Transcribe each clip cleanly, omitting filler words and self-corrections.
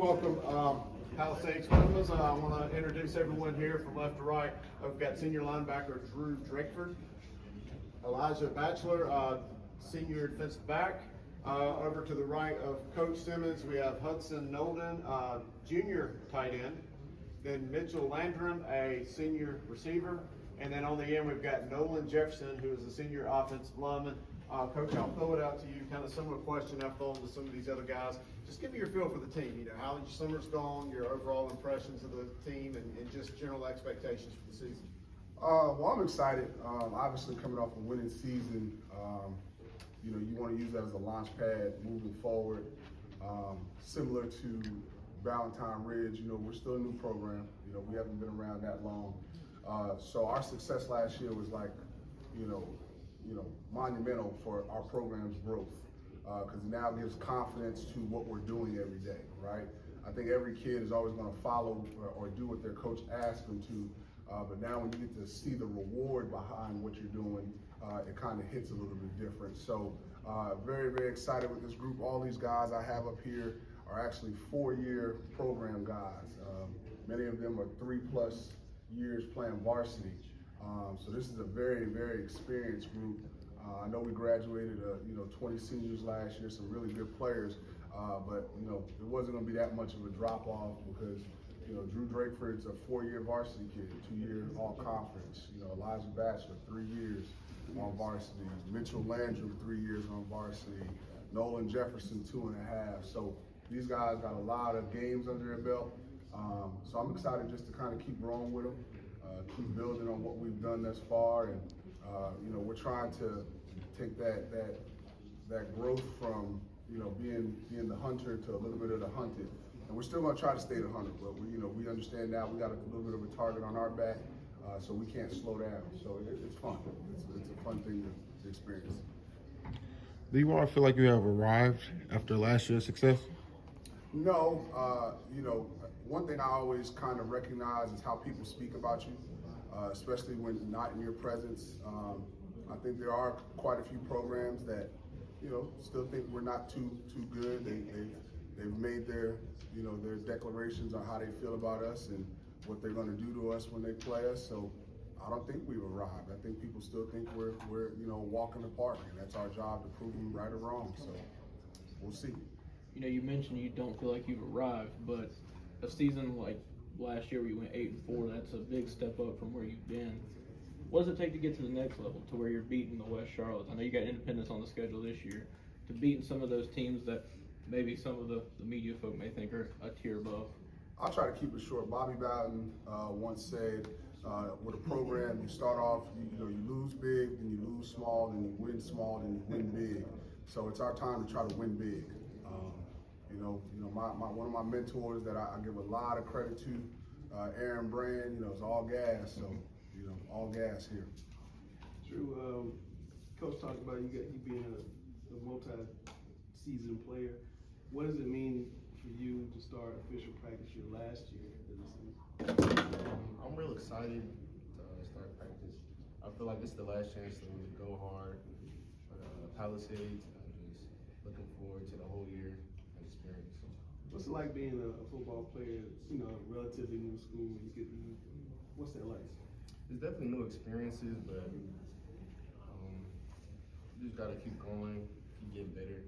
welcome Palisades Pumas. I want to introduce everyone here from left to right. We've got senior linebacker Drew Drakeford, Elijah Batchelor, senior defensive back. Over to the right of Coach Simmons, we have Hudson Nolden, junior tight end. Then Mitchell Landrum, a senior receiver. And then on the end, we've got Nolan Jefferson, who is a senior offensive lineman. Coach, I'll throw it out to you, kind of similar question I've thrown to some of these other guys. Just give me your feel for the team, how your summer's gone, your overall impressions of the team, and just general expectations for the season. Well, I'm excited. Obviously, coming off a winning season, you want to use that as a launch pad moving forward. Similar to Valentine Ridge, we're still a new program. We haven't been around that long. So our success last year was like, monumental for our program's growth, because it now gives confidence to what we're doing every day, right? I think every kid is always going to follow or do what their coach asks them to, but now when you get to see the reward behind what you're doing, it kind of hits a little bit different. So very, very excited with this group. All these guys I have up here are actually 4-year program guys. Many of them are 3+ years playing varsity. So this is a very, very experienced group. I know we graduated, 20 seniors last year, some really good players, but it wasn't going to be that much of a drop off because Drew Drakeford's a 4-year varsity kid, 2-year all conference. Elijah Batchelor, 3 years on varsity. Mitchell Landrum, 3 years on varsity. Nolan Jefferson, 2.5. So these guys got a lot of games under their belt. So I'm excited just to kind of keep rolling with them. Keep building on what we've done thus far, and we're trying to take that growth from being the hunter to a little bit of the hunted, and we're still going to try to stay the hunter. But we understand now we got a little bit of a target on our back, so we can't slow down. So it's fun. It's a fun thing to experience. Do you all feel like you have arrived after last year's success? No, one thing I always kind of recognize is how people speak about you, especially when not in your presence. I think there are quite a few programs that, still think we're not too good. They've made their declarations on how they feel about us and what they're going to do to us when they play us. So I don't think we've arrived. I think people still think we're a walk in the park, and that's our job to prove them right or wrong. So we'll see. You mentioned you don't feel like you've arrived, but a season like last year where you went 8-4, that's a big step up from where you've been. What does it take to get to the next level, to where you're beating the West Charlottes? I know you got Independence on the schedule this year, to beating some of those teams that maybe some of the media folk may think are a tier above. I'll try to keep it short. Bobby Bowden once said, with a program, you start off, you lose big, then you lose small, then you win small, then you win big. So it's our time to try to win big. One of my mentors that I give a lot of credit to, Aaron Brand, it's all gas. So, all gas here. Drew, Coach talked about you being a multi-season player. What does it mean for you to start official practice your last year of the season? I'm real excited to start practice. I feel like this is the last chance to really go hard for Palisades. I'm just looking forward to the whole year experience. What's it like being a football player, relatively new school? What's that like? It's definitely new experiences, but you just gotta keep going, keep getting better.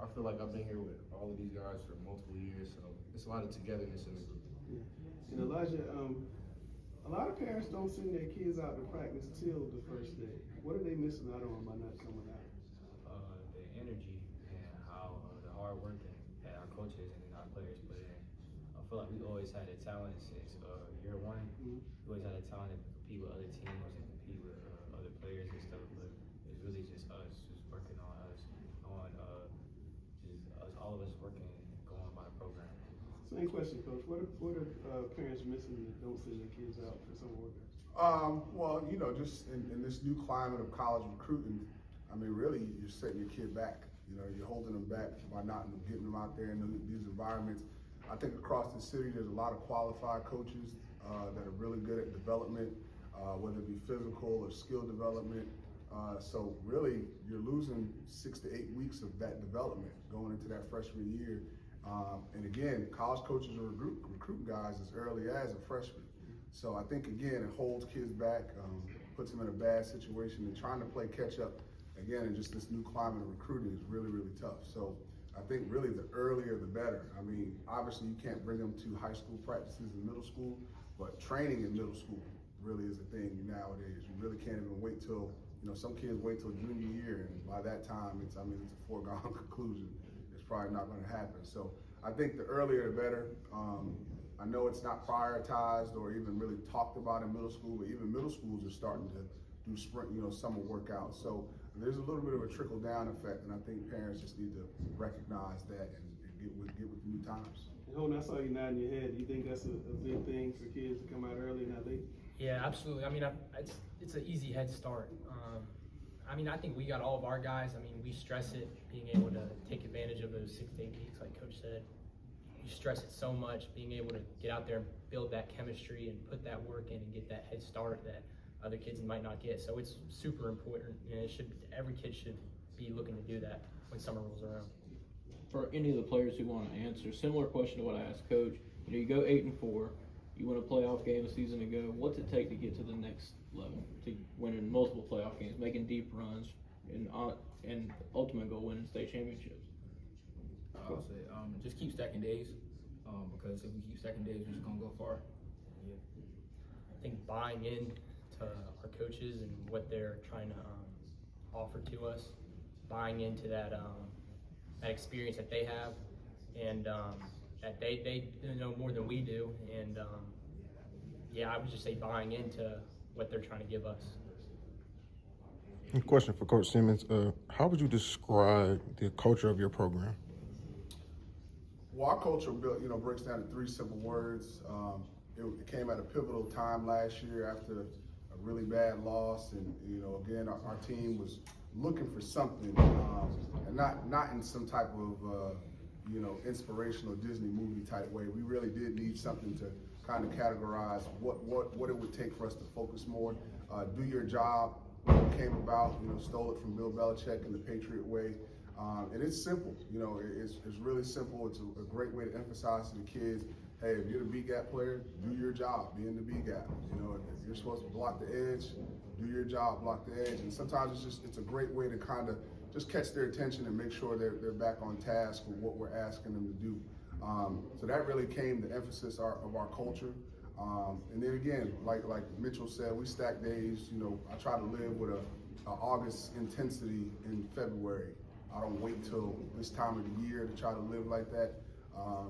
I feel like I've been here with all of these guys for multiple years, so it's a lot of togetherness in the group. Yeah. And Elijah, a lot of parents don't send their kids out to practice till the first day. What are they missing out on by not coming out? The energy and how the hard work that our coaches and our players put in. I feel like we always had the talent since year one. Mm-hmm. We always had the talent to compete with other teams and compete with other players and stuff, but it's really just us, just working on us, all of us working and going by the program. Same question, Coach. What are parents missing that don't send their kids out for summer workouts? Well, just in this new climate of college recruiting, really you're setting your kid back. You're holding them back by not getting them out there in these environments. I think across the city, there's a lot of qualified coaches that are really good at development, whether it be physical or skill development. So really, you're losing 6 to 8 weeks of that development going into that freshman year. And again, college coaches are recruiting guys as early as a freshman. So I think, again, it holds kids back, puts them in a bad situation, and trying to play catch up, again, in just this new climate of recruiting is really, really tough. So I think really the earlier the better. I mean, obviously you can't bring them to high school practices in middle school, but training in middle school really is a thing nowadays. You really can't even wait till, some kids wait till junior year, and by that time, it's a foregone conclusion. It's probably not gonna happen. So I think the earlier the better. I know it's not prioritized or even really talked about in middle school, but even middle schools are starting to do spring, summer workouts. So there's a little bit of a trickle down effect, and I think parents just need to recognize that and get with the new times. And Holden, I saw you nodding your head. Do you think that's a big thing for kids to come out early, not late? Yeah, absolutely. I mean, it's an easy head start. I think we got all of our guys. We stress it, being able to take advantage of those 6 to 8 weeks, like Coach said. You stress it so much, being able to get out there and build that chemistry and put that work in and get that head start that other kids might not get. So it's super important, and every kid should be looking to do that when summer rolls around. For any of the players who want to answer, similar question to what I asked Coach. You go 8-4, you win a playoff game a season ago. What's it take to get to the next level, to winning multiple playoff games, making deep runs, and ultimate goal winning state championships? I'll say just keep stacking days, because if we keep stacking days, we're just gonna go far. Yeah. I think buying in to our coaches and what they're trying to offer to us, buying into that experience that they have, and that they know more than we do, and I would just say buying into what they're trying to give us. A question for Coach Simmons. How would you describe the culture of your program? Well, our culture breaks down to 3 simple words. It came at a pivotal time last year after a really bad loss, and again, our team was looking for something, and not in some type of inspirational Disney movie type way. We really did need something to kind of categorize what it would take for us to focus more. Do your job came about, stole it from Bill Belichick in the Patriot way. And it's simple, it's really simple. It's a great way to emphasize to the kids, hey, if you're the B-gap player, do your job, be in the B-gap. If you're supposed to block the edge, do your job, block the edge. And sometimes it's a great way to kind of just catch their attention and make sure they're back on task with what we're asking them to do. So that really came the emphasis of our culture. And then again, like Mitchell said, we stack days. I try to live with a August intensity in February. I don't wait till this time of the year to try to live like that.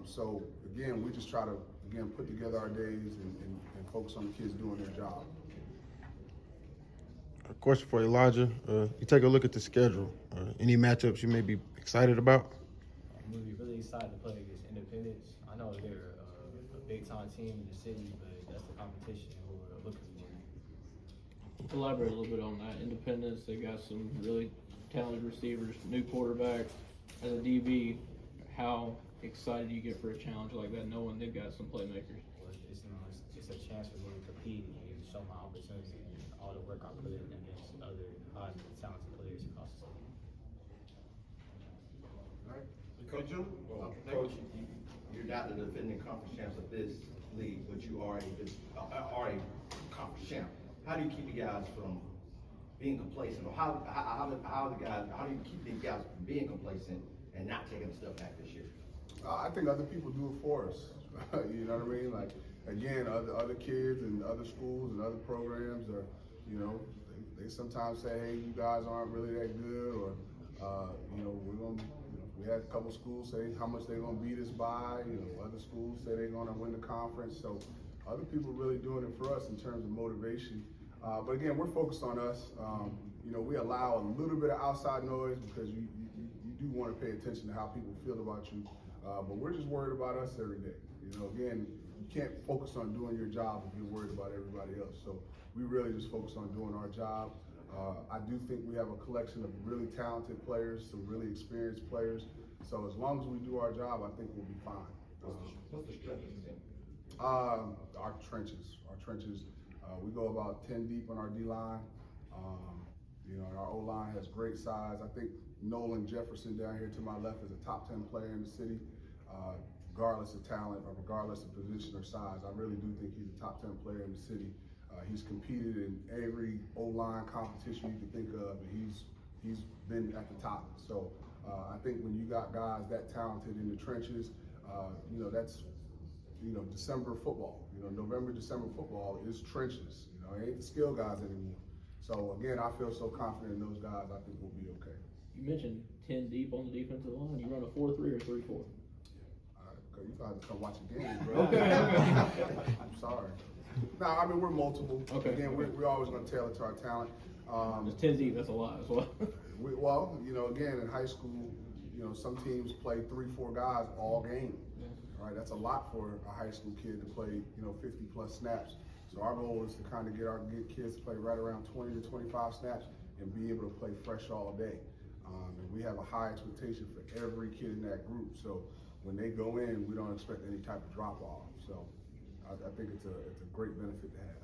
So again, we just try to put together our days and focus on the kids doing their job. A question for Elijah. You take a look at the schedule. Any matchups you may be excited about? I'm really, really excited to play against Independence. I know they're a big-time team in the city, but that's the competition we're looking for. Elaborate a little bit on that. Independence, they got some really talented receivers, new quarterback. As a DB, how excited do you get for a challenge like that, knowing they've got some playmakers? Well, it's a chance for me to compete and show my opportunity and all the work I put in against other highly talented players across the city. All right. Coach, Coach, you're not the defending conference champs of this league, but you are a conference champ. How do you keep the guys from being complacent, or how do you keep these guys from being complacent and not taking the stuff back this year? I think other people do it for us. You know what I mean? Like, again, other kids and other schools and other programs are, they sometimes say, hey, you guys aren't really that good, or we had a couple schools say how much they're gonna beat us by. Other schools say they're gonna win the conference. So other people really doing it for us in terms of motivation. But again, we're focused on us. We allow a little bit of outside noise because you do want to pay attention to how people feel about you. But we're just worried about us every day. Again, you can't focus on doing your job if you're worried about everybody else. So we really just focus on doing our job. I do think we have a collection of really talented players, some really experienced players. So as long as we do our job, I think we'll be fine. What's the strength of the team? Our trenches. We go about 10 deep on our D-line. Our O-line has great size. I think Nolan Jefferson down here to my left is a top 10 player in the city. regardless of talent or regardless of position or size. I really do think he's a top 10 player in the city. He's competed in every O-line competition you can think of, and he's been at the top. So I think when you got guys that talented in the trenches, that's December football. November, December football is trenches. It ain't the skill guys anymore. So again, I feel so confident in those guys. I think we'll be okay. You mentioned 10 deep on the defensive line. You run a 4-3 or 3-4? You gotta come watch a game, bro. I'm sorry. No, I mean we're multiple. Okay. Again, we're always gonna tailor to our talent. Just 10 deep, that's a lot as well. Again, in high school, some teams play 3-4 guys all game. All right, that's a lot for a high school kid to play, 50 plus snaps. So our goal is to kind of get kids to play right around 20 to 25 snaps and be able to play fresh all day. And we have a high expectation for every kid in that group. So when they go in, we don't expect any type of drop off. So I think it's a great benefit to have.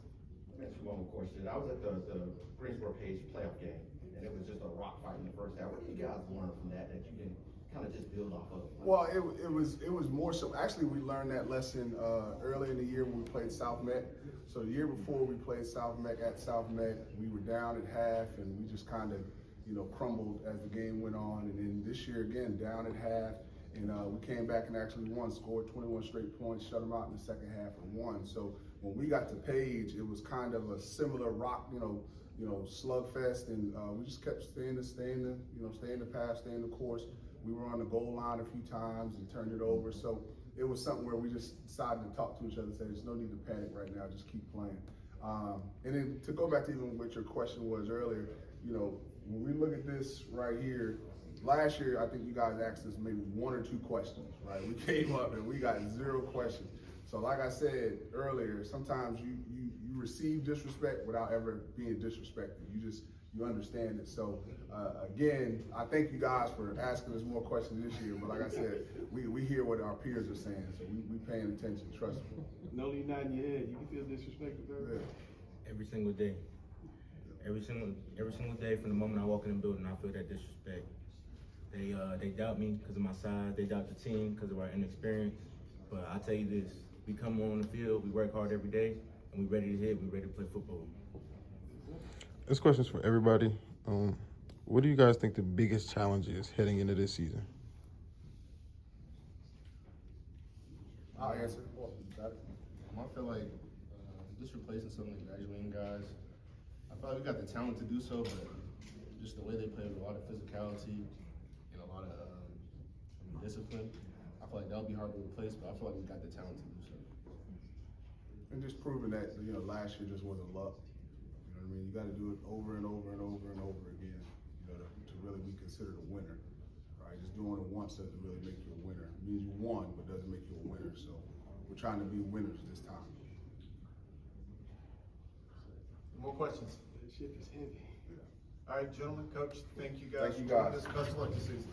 Let me ask you one more question. I was at the Greensboro Page playoff game, and it was just a rock fight in the first half. What did you guys learn from that you can kind of just build off of? Well, it was more so. Actually, we learned that lesson early in the year when we played South Met. So the year before we played South Met at South Met, we were down at half, and we just kind of crumbled as the game went on. And then this year again, down at half. And we came back and actually won, scored 21 straight points, shut them out in the second half and won. So when we got to Page, it was kind of a similar rock, slugfest, and we just kept staying the path, staying the course. We were on the goal line a few times and turned it over. So it was something where we just decided to talk to each other and say, there's no need to panic right now, just keep playing. And then to go back to even what your question was earlier, when we look at this right here, last year, I think you guys asked us maybe 1 or 2 questions, right? We came up and we got 0 questions. So like I said earlier, sometimes you receive disrespect without ever being disrespected. You understand it. So again, I thank you guys for asking us more questions this year. But like I said, we hear what our peers are saying, so we paying attention. Trust me. No, you're not in your head. You can feel disrespected, bro. Yeah. Every single day. Every single day from the moment I walk in the building, I feel that disrespect. They doubt me because of my size. They doubt the team because of our inexperience. But I tell you this, we come on the field, we work hard every day, and we ready to hit, we ready to play football. This question's for everybody. What do you guys think the biggest challenge is heading into this season? I'll answer. I feel like just replacing some of the graduating guys. I feel like we got the talent to do so, but just the way they play with a lot of physicality and a lot of discipline, I feel like that'll be hard to replace, but I feel like we got the talent to do so. And just proving that, last year just wasn't luck. You know what I mean? You got to do it over and over and over and over again, to really be considered a winner, right? Just doing it once doesn't really make you a winner. It means you won, but doesn't make you a winner. So we're trying to be winners this time. More questions? That ship is heavy. All right, gentlemen, coach, thank you guys. Thank you, for joining guys. us. Best of luck this season.